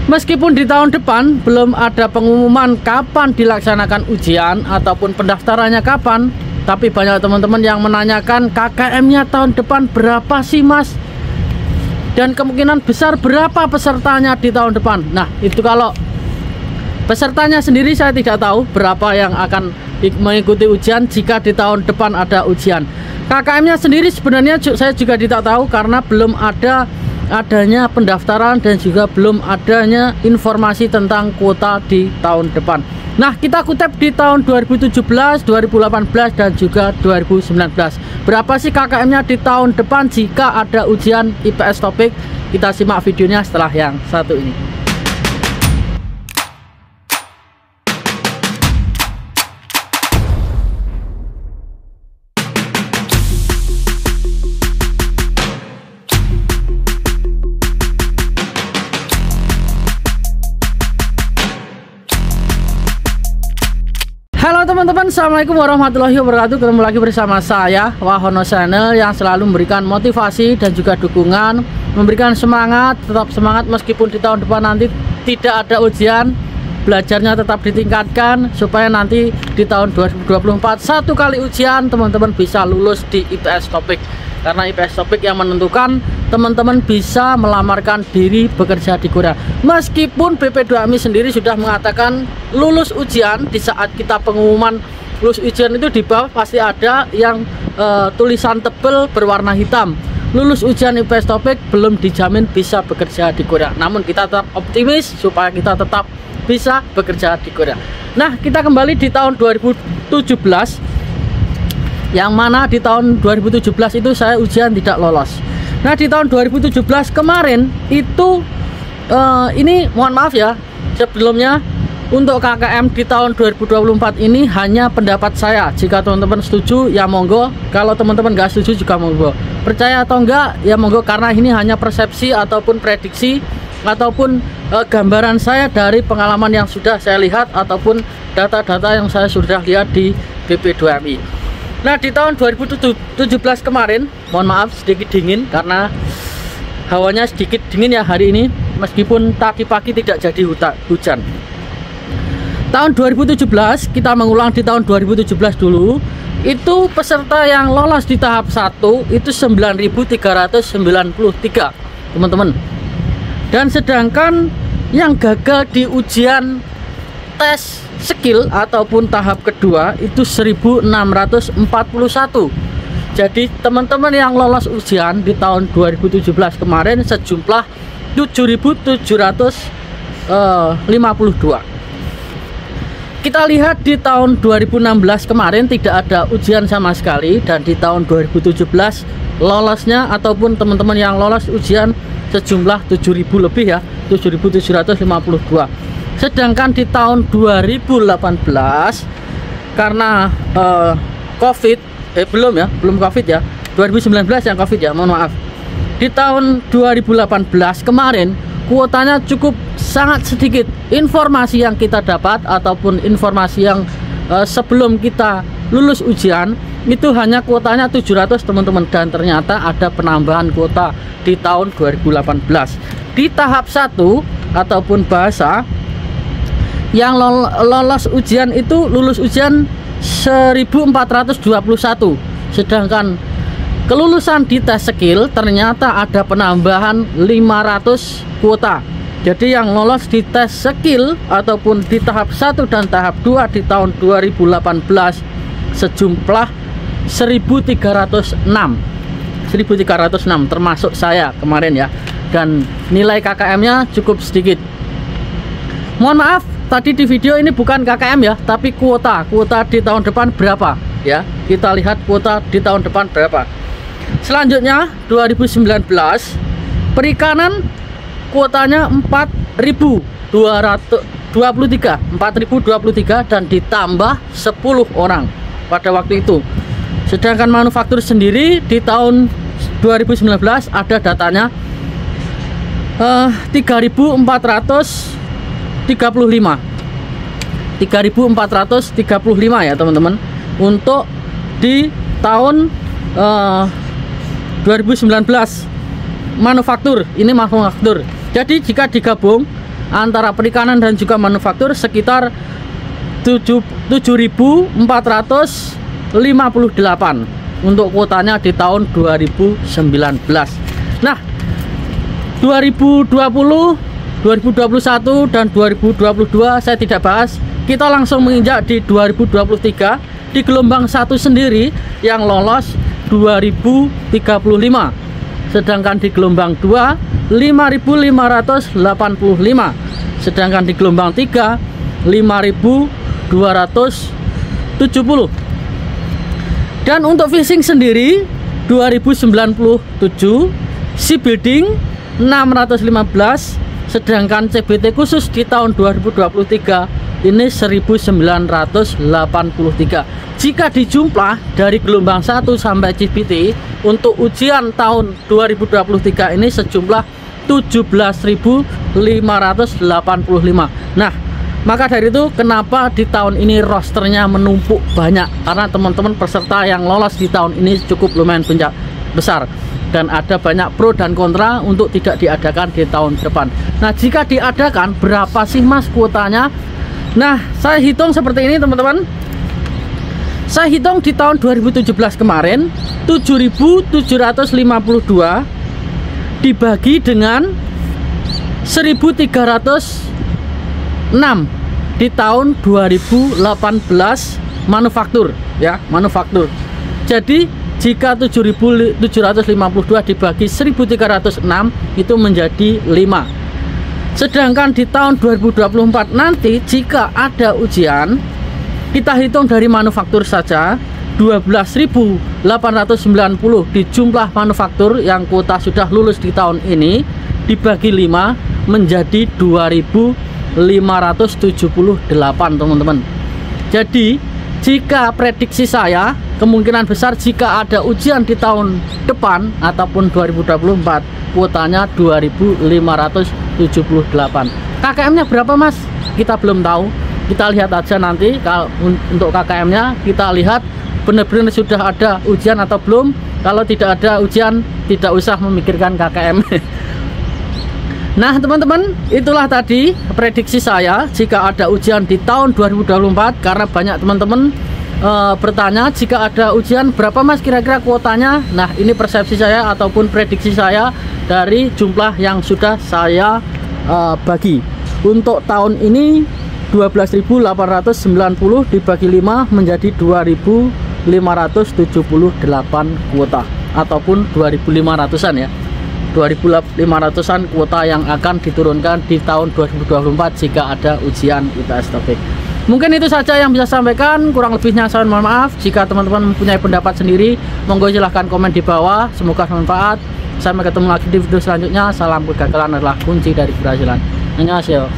Meskipun di tahun depan belum ada pengumuman kapan dilaksanakan ujian ataupun pendaftarannya kapan, tapi banyak teman-teman yang menanyakan KKM-nya tahun depan berapa sih Mas? Dan kemungkinan besar berapa pesertanya di tahun depan. Nah, itu kalau pesertanya sendiri saya tidak tahu berapa yang akan mengikuti ujian jika di tahun depan ada ujian. KKM-nya sendiri sebenarnya saya juga tidak tahu karena belum adanya pendaftaran dan juga belum adanya informasi tentang kuota di tahun depan. Nah, kita kutip di tahun 2017, 2018 dan juga 2019. Berapa sih KKM-nya di tahun depan jika ada ujian IPS topik? Kita simak videonya setelah yang satu ini. Halo teman-teman, assalamualaikum warahmatullahi wabarakatuh. Ketemu lagi bersama saya Wahono Channel yang selalu memberikan motivasi dan juga dukungan, memberikan semangat, tetap semangat meskipun di tahun depan nanti tidak ada ujian, belajarnya tetap ditingkatkan supaya nanti di tahun 2024 satu kali ujian teman-teman bisa lulus di IPS topik. Karena IPS topik yang menentukan teman-teman bisa melamarkan diri bekerja di Korea. Meskipun BP2MI sendiri sudah mengatakan lulus ujian, di saat kita pengumuman lulus ujian itu di bawah pasti ada yang tulisan tebal berwarna hitam. Lulus ujian IPS topik belum dijamin bisa bekerja di Korea. Namun kita tetap optimis supaya kita tetap bisa bekerja di Korea. Nah, kita kembali di tahun 2017. Yang mana di tahun 2017 itu saya ujian tidak lolos. Nah, di tahun 2017 kemarin itu ini mohon maaf ya, sebelumnya untuk KKM di tahun 2024 ini hanya pendapat saya. Jika teman-teman setuju ya monggo, kalau teman-teman nggak setuju juga monggo. Percaya atau enggak ya monggo, karena ini hanya persepsi ataupun prediksi ataupun gambaran saya dari pengalaman yang sudah saya lihat ataupun data-data yang saya sudah lihat di BP2MI. Nah, di tahun 2017 kemarin, mohon maaf sedikit dingin karena hawanya sedikit dingin ya hari ini, meskipun tadi pagi tidak jadi hujan. Tahun 2017, kita mengulang di tahun 2017 dulu, itu peserta yang lolos di tahap 1 itu 9.393 teman-teman. Dan sedangkan yang gagal di ujian tes skill ataupun tahap kedua itu 1641. Jadi teman-teman yang lolos ujian di tahun 2017 kemarin sejumlah 7.752. Kita lihat di tahun 2016 kemarin tidak ada ujian sama sekali, dan di tahun 2017 lolosnya ataupun teman-teman yang lolos ujian sejumlah 7.000 lebih ya, 7.752. Sedangkan di tahun 2018 karena COVID belum COVID ya, 2019 yang COVID ya, mohon maaf. Di tahun 2018 kemarin kuotanya cukup sangat sedikit. Informasi yang kita dapat ataupun informasi yang sebelum kita lulus ujian itu hanya kuotanya 700 teman-teman, dan ternyata ada penambahan kuota di tahun 2018. Di tahap 1 ataupun bahasa yang lolos ujian itu lulus ujian 1421, sedangkan kelulusan di tes skill ternyata ada penambahan 500 kuota. Jadi yang lolos di tes skill ataupun di tahap 1 dan tahap 2 di tahun 2018 sejumlah 1306 termasuk saya kemarin ya, dan nilai KKM-nya cukup sedikit. Mohon maaf, tadi di video ini bukan KKM ya, tapi kuota di tahun depan berapa ya. Kita lihat kuota di tahun depan berapa. Selanjutnya 2019 perikanan kuotanya 4.023 dan ditambah 10 orang pada waktu itu. Sedangkan manufaktur sendiri di tahun 2019 ada datanya 3.435 ya teman-teman, untuk di tahun 2019 manufaktur. Ini manufaktur. Jadi jika digabung antara perikanan dan juga manufaktur sekitar 7.458 untuk kuotanya di tahun 2019. Nah, 2020, 2021 dan 2022 saya tidak bahas. Kita langsung menginjak di 2023 di gelombang 1 sendiri yang lolos 2035. Sedangkan di gelombang 2 5.585. Sedangkan di gelombang 3 5.270. Dan untuk fishing sendiri 2097 sea building 615, sedangkan CBT khusus di tahun 2023 ini 1983. Jika dijumlah dari gelombang 1 sampai CBT untuk ujian tahun 2023 ini sejumlah 17.585. Nah, maka dari itu kenapa di tahun ini rosternya menumpuk banyak, karena teman-teman peserta yang lolos di tahun ini cukup lumayan besar, dan ada banyak pro dan kontra untuk tidak diadakan di tahun depan. Nah, jika diadakan berapa sih mas kuotanya? Nah, saya hitung seperti ini teman-teman. Saya hitung di tahun 2017 kemarin 7.752 dibagi dengan 1.306 di tahun 2018 manufaktur ya, manufaktur. Jadi jika 7.752 dibagi 1.306 itu menjadi 5. Sedangkan di tahun 2024 nanti jika ada ujian, kita hitung dari manufaktur saja 12.890 di jumlah manufaktur yang kuota sudah lulus di tahun ini dibagi 5 menjadi 2.578 teman-teman. Jadi jika prediksi saya kemungkinan besar jika ada ujian di tahun depan ataupun 2024 kuotanya 2.578. KKM-nya berapa mas? Kita belum tahu, kita lihat aja nanti. Kalau untuk KKM-nya kita lihat benar-benar sudah ada ujian atau belum. Kalau tidak ada ujian tidak usah memikirkan KKM. Nah teman-teman, itulah tadi prediksi saya jika ada ujian di tahun 2024. Karena banyak teman-teman bertanya jika ada ujian berapa mas kira-kira kuotanya. Nah ini persepsi saya ataupun prediksi saya dari jumlah yang sudah saya bagi. Untuk tahun ini 12.890 dibagi 5 menjadi 2.578 kuota ataupun 2.500-an ya, 2.500-an kuota yang akan diturunkan di tahun 2024 jika ada ujian ITS Topik. Mungkin itu saja yang bisa saya sampaikan, kurang lebihnya saya mohon maaf. Jika teman-teman mempunyai pendapat sendiri, monggo silahkan komen di bawah. Semoga bermanfaat. Sampai ketemu lagi di video selanjutnya. Salam kegagalan adalah kunci dari keberhasilan. Annyeonghaseyo.